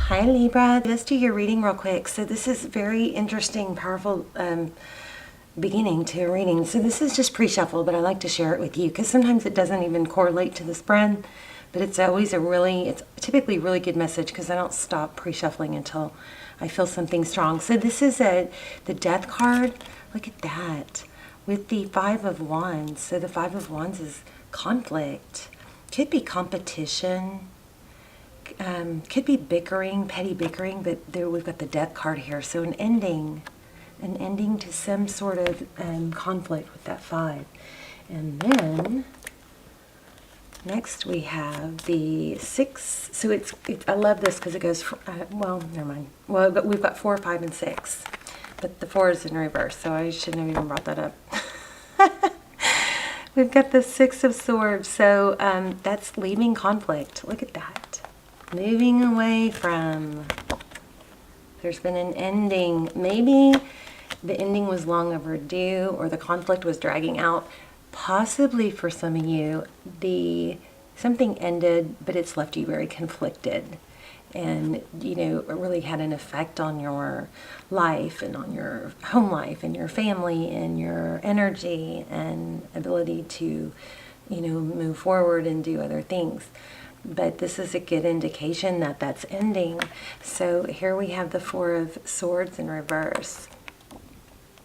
Hi Libra, let's do your reading real quick. So this is very interesting, powerful beginning to a reading. So this is just pre-shuffle, but I like to share it with you because sometimes it doesn't even correlate to the spread, but it's always it's typically a really good message because I don't stop pre-shuffling until I feel something strong. So this is the Death card. Look at that with the Five of Wands. So the Five of Wands is conflict. Could be competition. Could be bickering, petty bickering, but there we've got the Death card here. So an ending to some sort of conflict with that five. And then next we have the Six. So it's I love this because it goes, well, never mind. Well, but we've got 4, 5, and 6, but the 4 is in reverse, so I shouldn't have even brought that up. We've got the Six of Swords, so that's leaving conflict. Look at that. Moving away from. There's been an ending. Maybe the ending was long overdue or the conflict was dragging out. Possibly for some of you, something ended, but it's left you very conflicted. And, it really had an effect on your life and on your home life and your family and your energy and ability to, move forward and do other things. But this is a good indication that that's ending. So here we have the Four of Swords in reverse.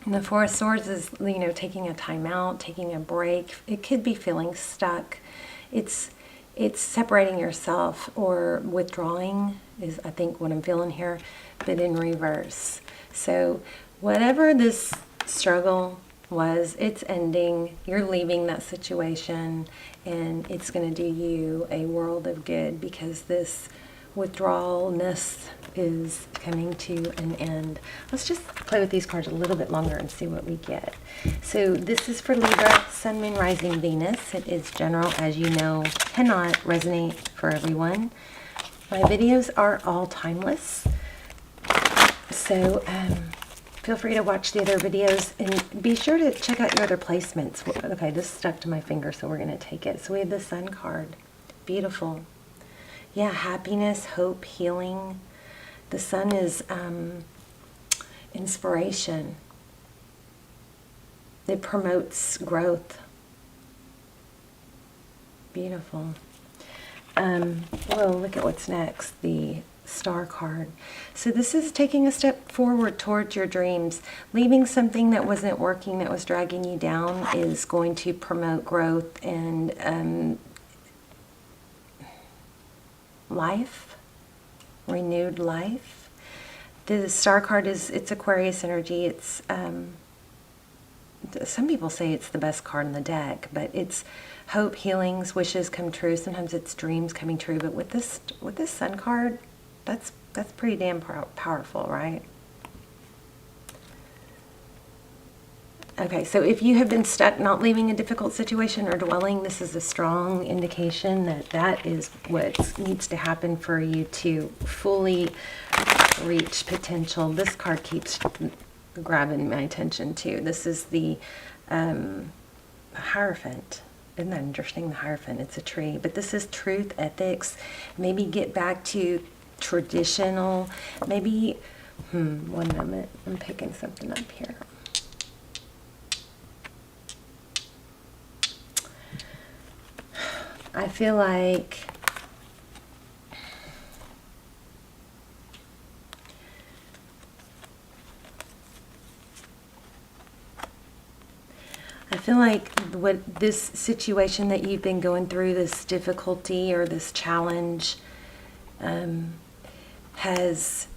And the Four of Swords is, taking a time out, taking a break. It could be feeling stuck. It's separating yourself or withdrawing is, I think, what I'm feeling here, but in reverse. So whatever this struggle was, it's ending. You're leaving that situation, and it's going to do you a world of good because this withdrawalness is coming to an end. Let's just play with these cards a little bit longer and see what we get. So this is for Libra, Sun, Moon, Rising, Venus. It is general, as you know, cannot resonate for everyone. My videos are all timeless, so feel free to watch the other videos and be sure to check out your other placements. Okay, this stuck to my finger, so we're going to take it. So we have the Sun card. Beautiful. Yeah, happiness, hope, healing. The Sun is inspiration. It promotes growth. Beautiful. Well, look at what's next. The Star card. So this is taking a step forward towards your dreams. Leaving something that wasn't working, that was dragging you down, is going to promote growth and life, renewed life. The Star card it's Aquarius energy. It's some people say it's the best card in the deck, but it's hope, healings, wishes come true. Sometimes it's dreams coming true, but with this Sun card, that's pretty damn powerful, right? Okay, so if you have been stuck not leaving a difficult situation or dwelling, this is a strong indication that is what needs to happen for you to fully reach potential. This card keeps grabbing my attention too. This is the Hierophant. Isn't that interesting? The Hierophant, it's a tree. But this is truth, ethics, maybe get back to traditional, maybe, one moment, I'm picking something up here. I feel like what this situation that you've been going through, this difficulty or this challenge, has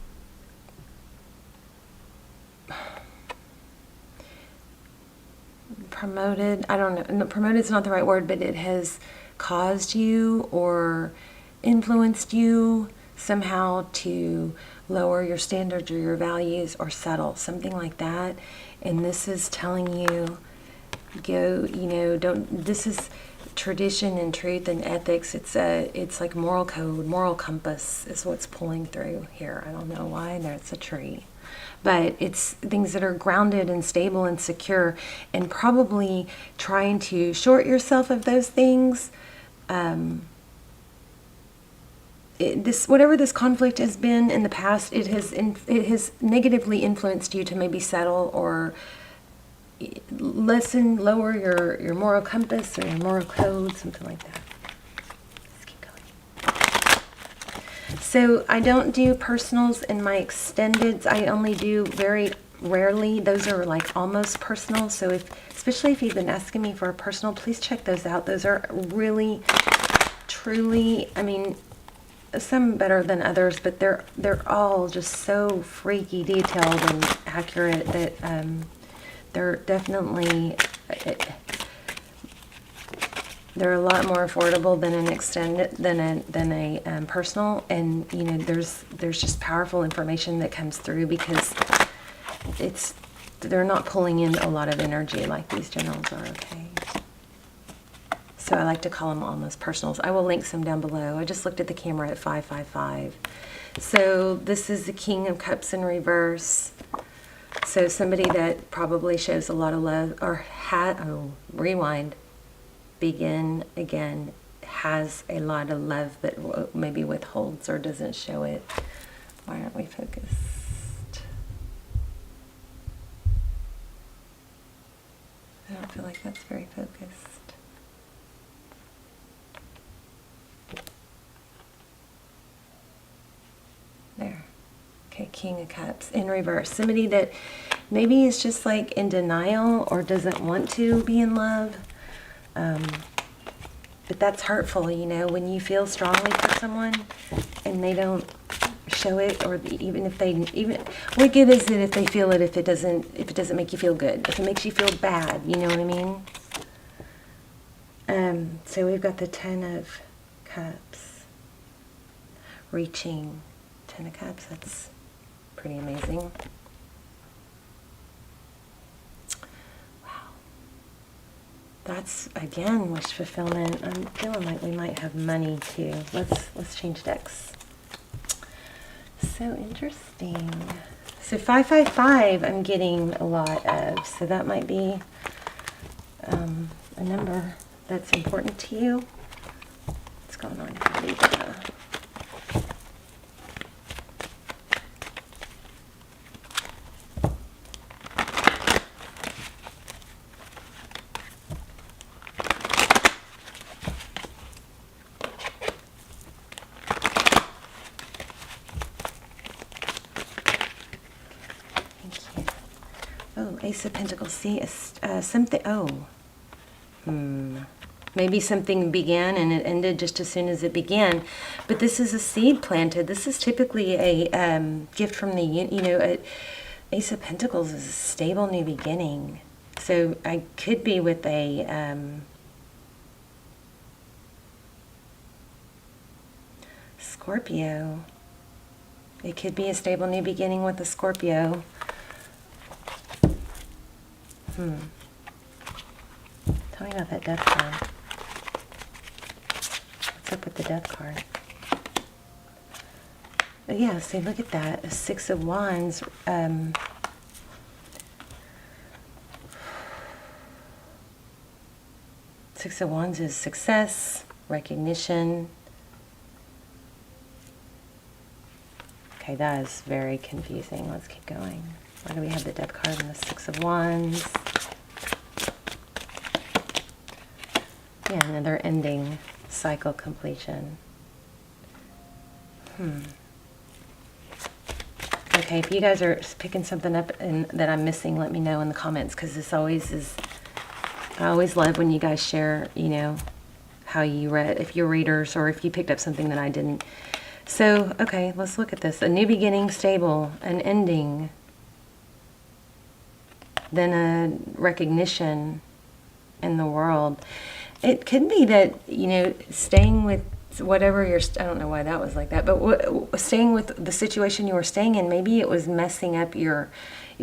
promoted, I don't know, no, promoted is not the right word, but it has caused you or influenced you somehow to lower your standards or your values or settle, something like that. And this is telling you, this is tradition and truth and ethics. It's like moral code, moral compass is what's pulling through here. I don't know why. There's a tree. But it's things that are grounded and stable and secure, and probably trying to short yourself of those things whatever this conflict has been in the past, it has negatively influenced you to maybe settle or lower your moral compass or your moral code, something like that. Let's keep going. So I don't do personals in my extendeds. I only do very rarely. Those are like almost personal. So especially if you've been asking me for a personal, please check those out. Those are really, truly, I mean, some better than others, but they're all just so freaky detailed and accurate that they're definitely, they're a lot more affordable than an extended than a personal, and you know there's just powerful information that comes through because they're not pulling in a lot of energy like these generals are. Okay, so I like to call them almost personals. I will link some down below. I just looked at the camera at 555. So this is the King of Cups in reverse. So somebody that probably shows a lot of love or rewind, begin again, has a lot of love but maybe withholds or doesn't show it. Why aren't we focused? I don't feel like that's very focused. There. Okay, King of Cups in reverse. Somebody that maybe is just like in denial or doesn't want to be in love. But that's hurtful, you know, when you feel strongly for someone and they don't show it, or even if they, what good is it if they feel it if it doesn't make you feel good, if it makes you feel bad, you know what I mean? So we've got the Ten of Cups, reaching. Ten of Cups, that's pretty amazing. Wow. That's, again, wish fulfillment. I'm feeling like we might have money too. Let's change decks. So interesting. So 555 I'm getting a lot of. So that might be a number that's important to you. What's going on here, Libra? Ace of Pentacles. See, something. Maybe something began and it ended just as soon as it began. But this is a seed planted. This is typically a gift from the, Ace of Pentacles is a stable new beginning. So I could be with a Scorpio. It could be a stable new beginning with a Scorpio. Tell me about that death card. What's up with the death card? But yeah, see, look at that. A Six of Wands. Six of Wands is success, recognition. Okay, that is very confusing. Let's keep going. Why do we have the death card and the Six of Wands? Yeah, another ending, cycle completion. Okay, if you guys are picking something up and that I'm missing, let me know in the comments, because this always is, I always love when you guys share, how you read, if you're readers, or if you picked up something that I didn't. So, okay, let's look at this. A new beginning, stable, an ending, then a recognition in the world. It could be that, staying with whatever you're, I don't know why that was like that, but staying with the situation you were staying in, maybe it was messing up your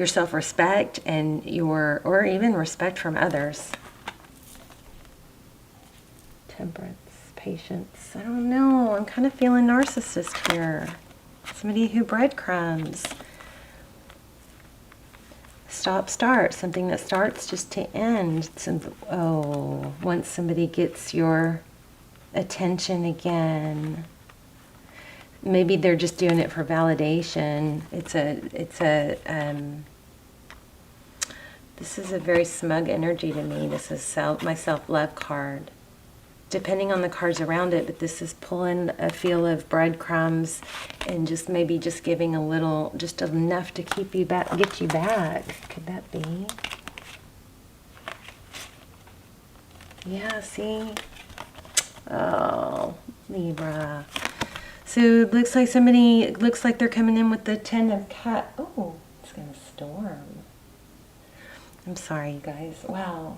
self-respect and or even respect from others. Temperance, patience, I don't know, I'm kind of feeling narcissist here. Somebody who breadcrumbs. Stop, start, something that starts just to end. Once somebody gets your attention again. maybe they're just doing it for validation. This is a very smug energy to me. This is my self-love card. Depending on the cards around it, but this is pulling a feel of breadcrumbs and just maybe just giving a little, just enough to keep you back, get you back. Could that be? Yeah, see? Oh, Libra. So it looks like they're coming in with the 10 of Cups. Oh, it's going to storm. I'm sorry, you guys. Wow.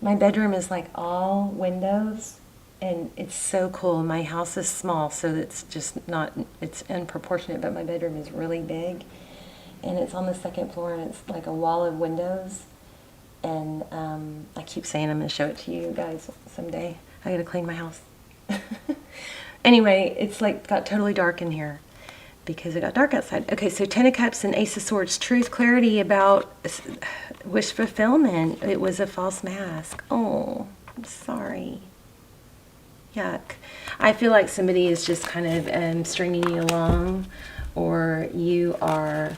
My bedroom is like all windows, and it's so cool. My house is small, so it's just not, it's unproportionate, but my bedroom is really big, and it's on the second floor, and it's like a wall of windows, and I keep saying I'm going to show it to you guys someday. I got to clean my house. Anyway, it's like got totally dark in here because it got dark outside. Okay, so 10 of Cups and Ace of Swords. Truth, clarity about wish fulfillment. It was a false mask. Oh, I'm sorry. Yuck. I feel like somebody is just kind of stringing you along, or you are,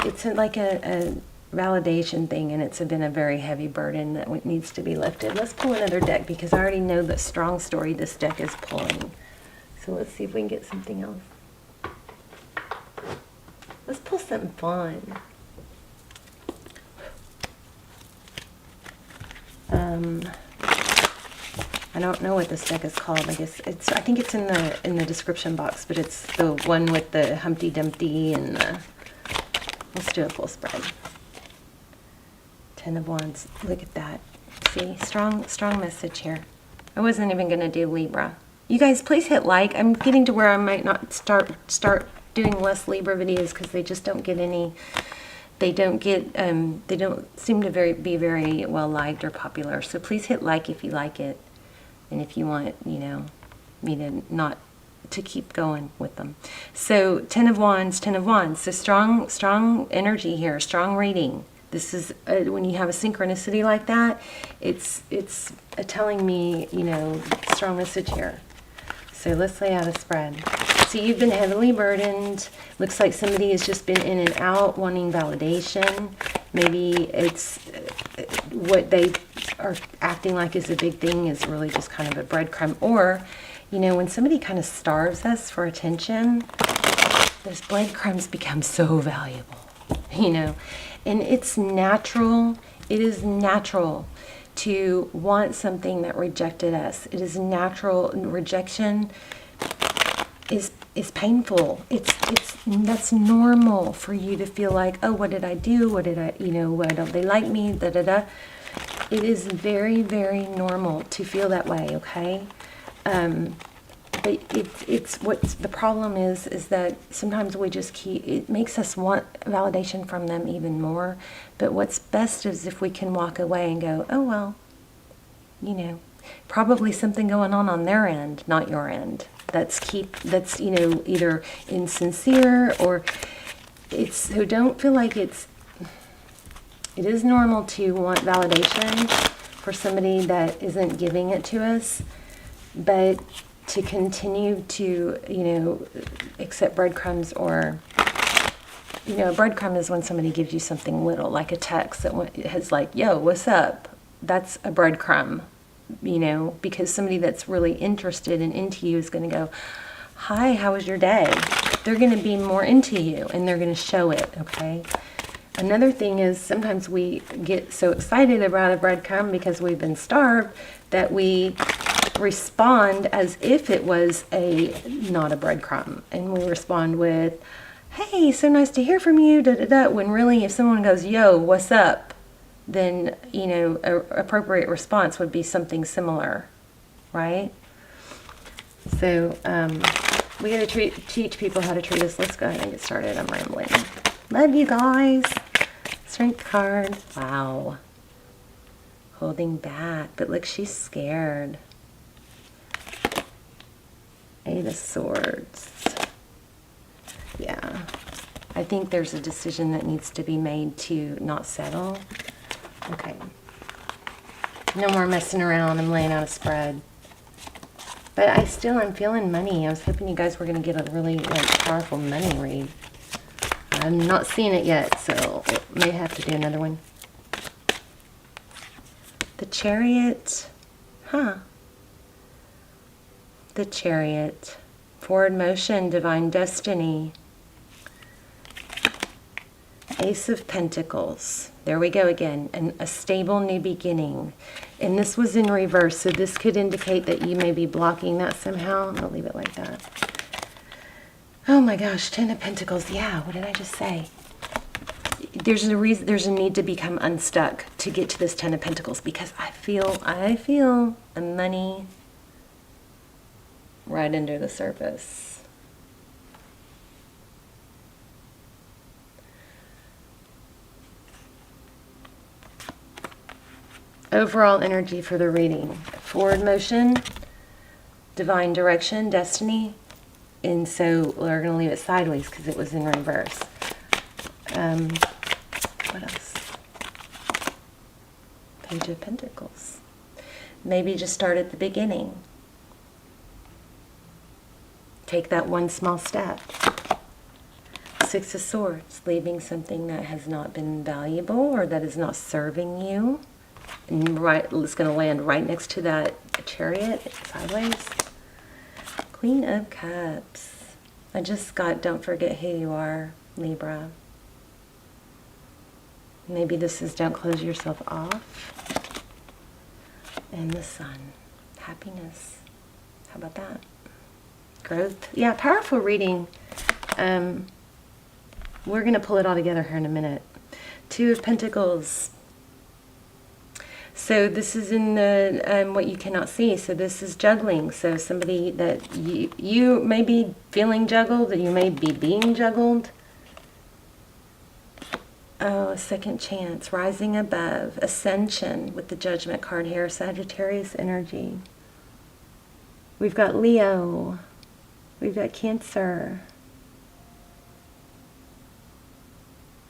it's like a validation thing, and it's been a very heavy burden that needs to be lifted. Let's pull another deck because I already know the strong story this deck is pulling. So let's see if we can get something else. Let's pull something fun. I don't know what this deck is called. I think it's in the description box, but it's the one with the Humpty Dumpty and the, let's do a full spread. 10 of Wands. Look at that. See, strong message here. I wasn't even going to do Libra. You guys, please hit like. I'm getting to where I might not start doing less Libra videos because they just don't get any. They don't seem to be very well liked or popular. So please hit like if you like it, and if you want, you know, me to keep going with them. So 10 of Wands, 10 of Wands. So strong energy here, strong reading. This is when you have a synchronicity like that, it's telling me, you know, strong message here. So let's lay out a spread. So you've been heavily burdened. Looks like somebody has just been in and out wanting validation. Maybe it's what they are acting like is a big thing is really just kind of a breadcrumb. Or, you know, when somebody kind of starves us for attention, those breadcrumbs become so valuable, you know. And it's natural. It is natural to want something that rejected us. It is natural. Rejection is painful. That's normal for you to feel like, oh, what did I do? What did I, you know, why don't they like me? Da da da. It is very, very normal to feel that way. Okay. But it's what's the problem is that sometimes we just it makes us want validation from them even more. But what's best is if we can walk away and go, oh, well, you know, probably something going on their end, not your end. That's, you know, either insincere or so don't feel like it is normal to want validation for somebody that isn't giving it to us, but to continue to, you know, accept breadcrumbs, or, you know, a breadcrumb is when somebody gives you something little, like a text that has like, yo, what's up? That's a breadcrumb, you know, because somebody that's really interested and into you is going to go, hi, how was your day? They're going to be more into you, and they're going to show it, okay? Another thing is sometimes we get so excited about a breadcrumb because we've been starved that we respond as if it was not a breadcrumb, and we respond with, hey, so nice to hear from you, da da da, when really if someone goes, yo, what's up, then, you know, an appropriate response would be something similar, right? So we got to teach people how to treat us. Let's go ahead and get started. I'm rambling. Love you guys. Strength card. Wow. Holding back, but look, she's scared. 8 of Swords. Yeah. I think there's a decision that needs to be made to not settle. Okay. No more messing around. I'm laying out a spread. But I'm feeling money. I was hoping you guys were going to get a really powerful money read. I'm not seeing it yet, so may have to do another one. The Chariot. Huh. The Chariot. Forward motion, divine destiny. Ace of Pentacles. There we go again. And a stable new beginning. And this was in reverse, so this could indicate that you may be blocking that somehow. I'll leave it like that. Oh my gosh, Ten of Pentacles. Yeah, what did I just say? There's a need to become unstuck to get to this Ten of Pentacles, because I feel a money right under the surface. Overall energy for the reading. Forward motion, divine direction, destiny. And so we're going to leave it sideways because it was in reverse. What else? Page of Pentacles. Maybe just start at the beginning. Take that one small step. Six of Swords. Leaving something that has not been valuable or that is not serving you. And it's going to land right next to that Chariot, sideways. Queen of Cups. I just got, don't forget who you are, Libra. Maybe this is don't close yourself off. And the Sun. Happiness. How about that? Growth. Yeah, powerful reading. We're going to pull it all together here in a minute. Two of Pentacles. So this is in the what you cannot see. So this is juggling. So somebody that you may be feeling juggled, or you may be being juggled. Oh, a second chance, rising above, ascension with the Judgment card here, Sagittarius energy. We've got Leo. We've got Cancer.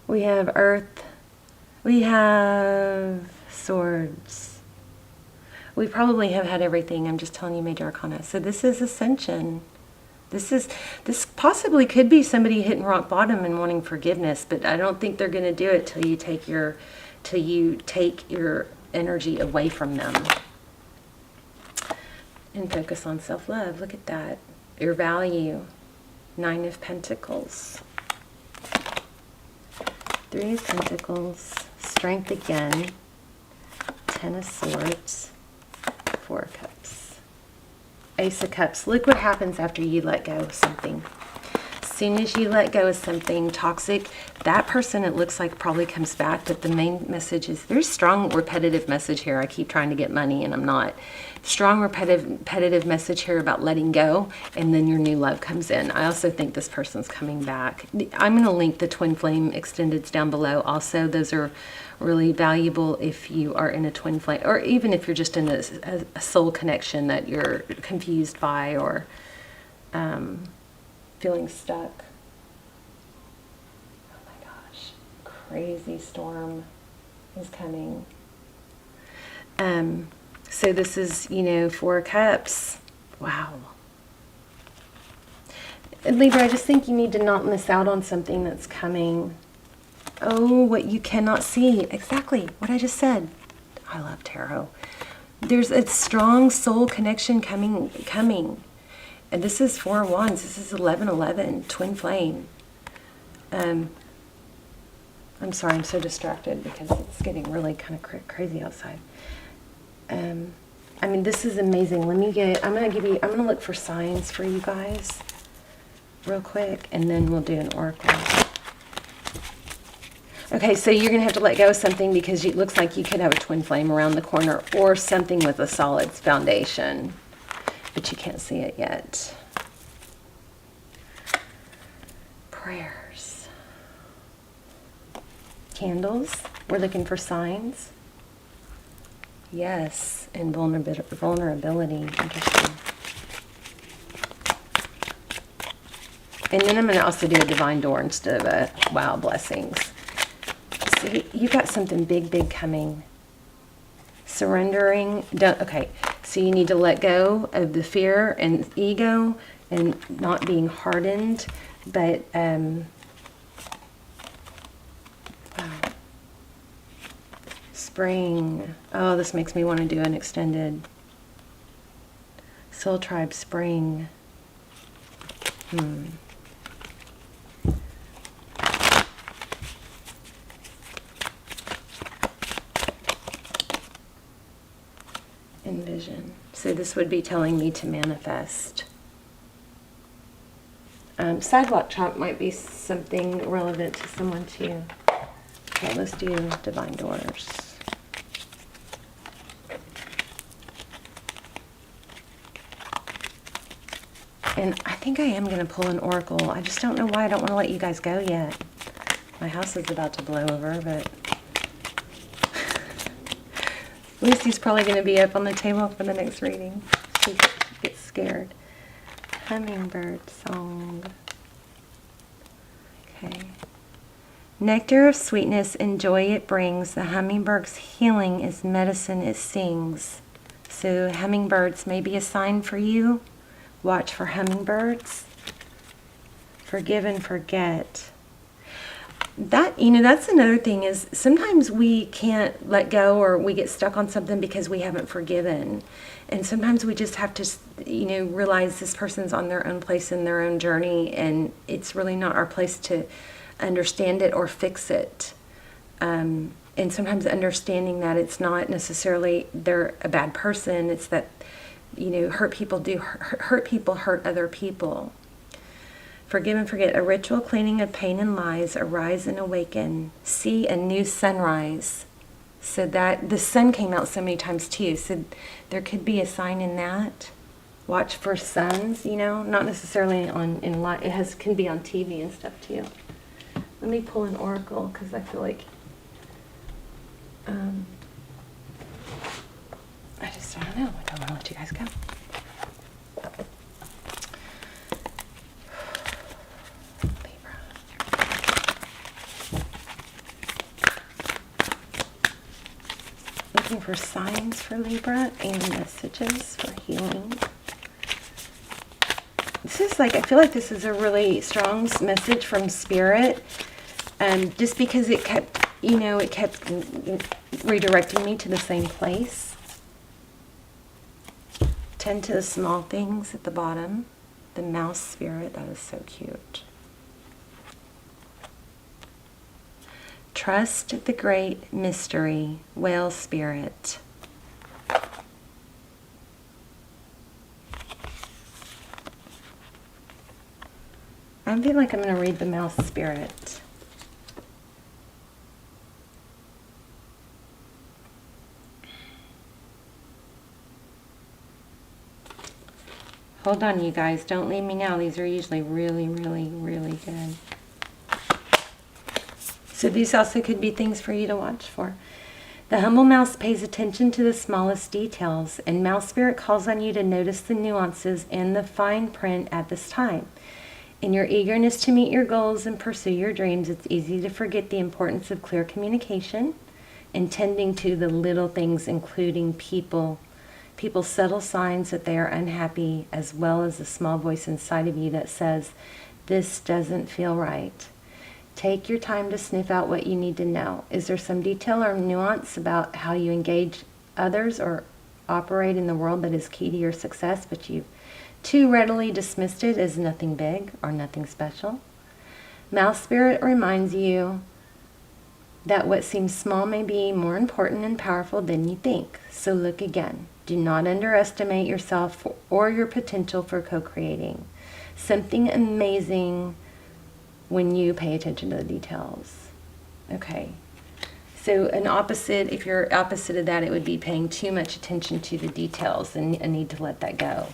We have Earth. We have Swords. We probably have had everything. I'm just telling you major arcana. So this is ascension. This possibly could be somebody hitting rock bottom and wanting forgiveness, but I don't think they're going to do it till you take your energy away from them and focus on self-love. Look at that. Your value. Nine of Pentacles. Three of Pentacles. Strength again. Ten of Swords. Four of Cups. Ace of Cups. Look what happens after you let go of something. As soon as you let go of something toxic, that person, it looks like, probably comes back, but the main message is, there's strong repetitive message here. I keep trying to get money and I'm not. Strong repetitive message here about letting go, and then your new love comes in. I also think this person's coming back. I'm going to link the twin flame extendeds down below. Also, those are really valuable if you are in a twin flame, or even if you're just in a soul connection that you're confused by, or feeling stuck. Oh my gosh, crazy storm is coming. So this is, Four Cups. Wow. Libra, I just think you need to not miss out on something that's coming. Oh, what you cannot see. Exactly what I just said. I love tarot. There's a strong soul connection coming. And this is Four of Wands. This is 1111, twin flame. I'm sorry, I'm so distracted because it's getting really kind of crazy outside. I mean, this is amazing. I'm going to look for signs for you guys real quick, and then we'll do an oracle. Okay, so you're going to have to let go of something because it looks like you could have a twin flame around the corner, or something with a solid foundation, but you can't see it yet. Prayers. Candles. We're looking for signs. Yes, and vulnerability. Interesting. And then I'm going to also do a divine door instead of a wow, blessings. See, you got something big coming. surrendering. Okay, so you need to let go of the fear and ego and not being hardened, but wow. Spring. Oh, this makes me want to do an extended Soul Tribe Spring. Envision. So this would be telling me to manifest. Sidewalk chalk might be something relevant to someone too. Okay, let's do Divine Doors. And I think I am going to pull an oracle. I just don't know why I don't want to let you guys go yet. My house is about to blow over, but Lucy's probably going to be up on the table for the next reading. She gets scared. Hummingbird song. Okay. Nectar of sweetness and joy it brings. The hummingbird's healing is medicine it sings. So hummingbirds may be a sign for you. Watch for hummingbirds. Forgive and forget. That, that's another thing, is sometimes we can't let go, or we get stuck on something because we haven't forgiven. And sometimes we just have to, realize this person's on their own place in their own journey, and it's really not our place to understand it or fix it. And sometimes understanding that it's not necessarily they're a bad person, it's that, hurt people hurt other people. Forgive and forget. A ritual cleaning of pain and lies. Arise and awaken. See a new sunrise. So that the sun came out so many times too. So there could be a sign in that. Watch for suns. Not necessarily in light. Can be on TV and stuff too. Let me pull an oracle because I feel like I just don't know. I don't want to let you guys go. Looking for signs for Libra and messages for healing. This is I feel like this is a really strong message from Spirit. Just because it kept redirecting me to the same place. Tend to the small things at the bottom. The mouse spirit, that is so cute. Trust the great mystery, whale spirit. I feel like I'm going to read the mouse spirit. Hold on, you guys. Don't leave me now. These are usually really, really, really good. So these also could be things for you to watch for. The humble mouse pays attention to the smallest details, and mouse spirit calls on you to notice the nuances and the fine print at this time. In your eagerness to meet your goals and pursue your dreams, it's easy to forget the importance of clear communication and tending to the little things, including people's subtle signs that they are unhappy, as well as the small voice inside of you that says, this doesn't feel right. Take your time to sniff out what you need to know. Is there some detail or nuance about how you engage others or operate in the world that is key to your success, but you've too readily dismissed it as nothing big or nothing special? Mouse spirit reminds you that what seems small may be more important and powerful than you think. So look again. Do not underestimate yourself or your potential for co-creating something amazing when you pay attention to the details. Okay. So an opposite, if you're opposite of that, it would be paying too much attention to the details and a need to let that go.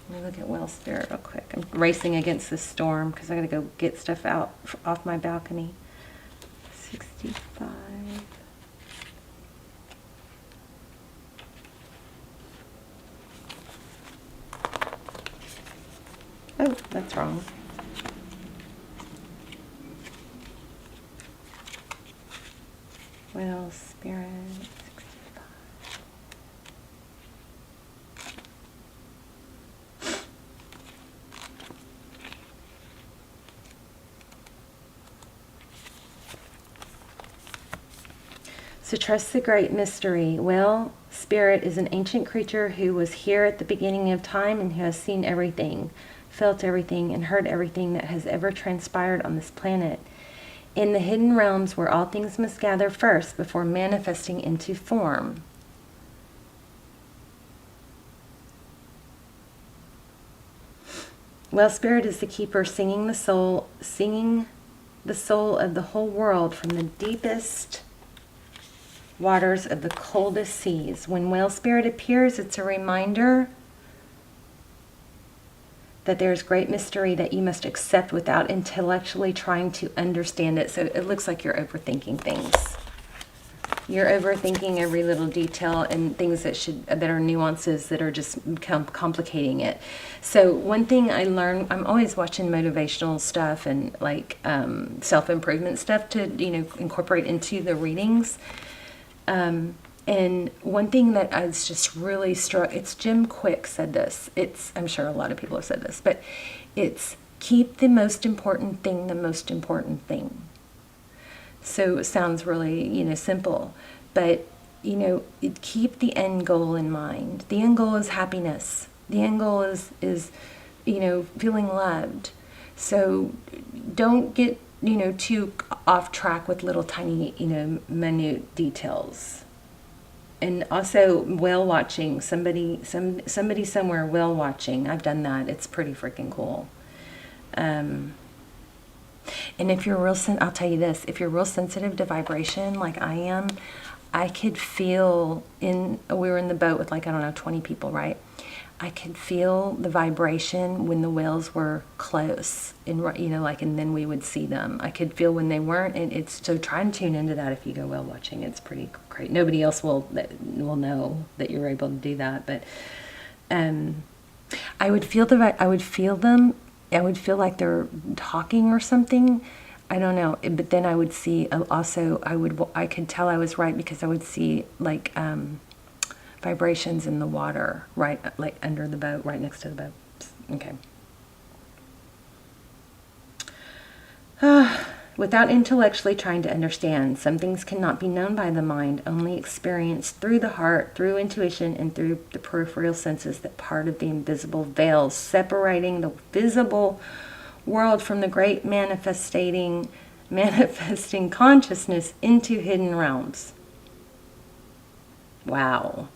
Let me look at Whale Spirit real quick. I'm racing against this storm because I got to go get stuff out off my balcony. 65. Oh, that's wrong. Whale Spirit, 65. So trust the great mystery. Well, Spirit is an ancient creature who was here at the beginning of time and who has seen everything, felt everything, and heard everything that has ever transpired on this planet. In the hidden realms where all things must gather first before manifesting into form. Well, Spirit is the keeper, singing the soul of the whole world from the deepest waters of the coldest seas. When Whale Spirit appears, it's a reminder that there's great mystery that you must accept without intellectually trying to understand it. So it looks like you're overthinking things. You're overthinking every little detail and things that are nuances that are just complicating it. So one thing I learned, I'm always watching motivational stuff and like self-improvement stuff to incorporate into the readings. And one thing that I was just really struck, it's Jim Quick said this. I'm sure a lot of people have said this, but it's keep the most important thing the most important thing. So it sounds really, simple, but, keep the end goal in mind. The end goal is happiness. The end goal is feeling loved. So don't get, too off track with little tiny, minute details. And also whale watching, somebody somewhere whale watching. I've done that. It's pretty freaking cool. And if you're I'll tell you this, if you're real sensitive to vibration like I am, I could feel we were in the boat with 20 people, right? I could feel the vibration when the whales were close and, and then we would see them. I could feel when they weren't, and so try and tune into that if you go whale watching. It's pretty great. Nobody else will know that you're able to do that, but I would feel them. I would feel like they're talking or something. I don't know. But then I would see also, I could tell I was right because I would see vibrations in the water, right, under the boat, right next to the boat. Okay. Without intellectually trying to understand, some things cannot be known by the mind, only experienced through the heart, through intuition, and through the peripheral senses, that part of the invisible veils separating the visible world from the great manifesting consciousness into hidden realms. Wow.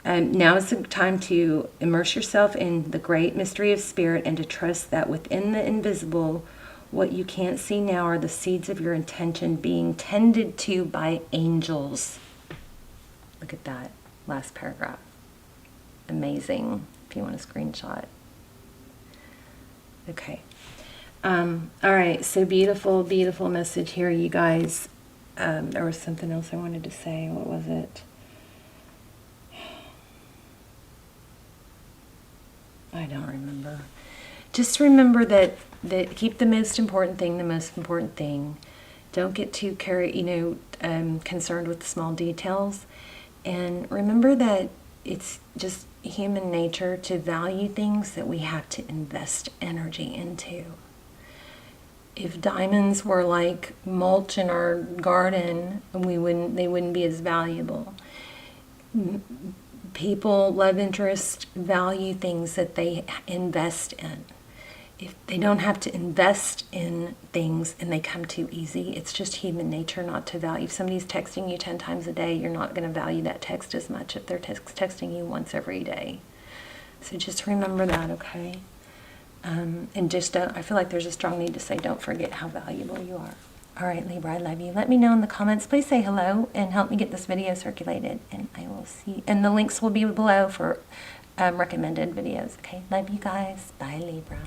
Now is the time to immerse yourself in the great mystery of spirit and to trust that within the invisible, what you can't see now are the seeds of your intention being tended to by angels. Look at that last paragraph. Amazing. If you want a screenshot. Okay. All right. So beautiful, beautiful message here, you guys. There was something else I wanted to say. What was it? I don't remember. Just remember that keep the most important thing the most important thing. Don't get too concerned with the small details. And remember that it's just human nature to value things that we have to invest energy into. If diamonds were like mulch in our garden, they wouldn't be as valuable. People, love interest, value things that they invest in. If they don't have to invest in things and they come too easy, it's just human nature not to value. If somebody's texting you 10 times a day, you're not going to value that text as much if they're texting you once every day. So just remember that, okay? And just I feel like there's a strong need to say, don't forget how valuable you are. All right, Libra, I love you. Let me know in the comments. Please say hello and help me get this video circulated. And I will see. And the links will be below for recommended videos. Okay, love you guys. Bye, Libra.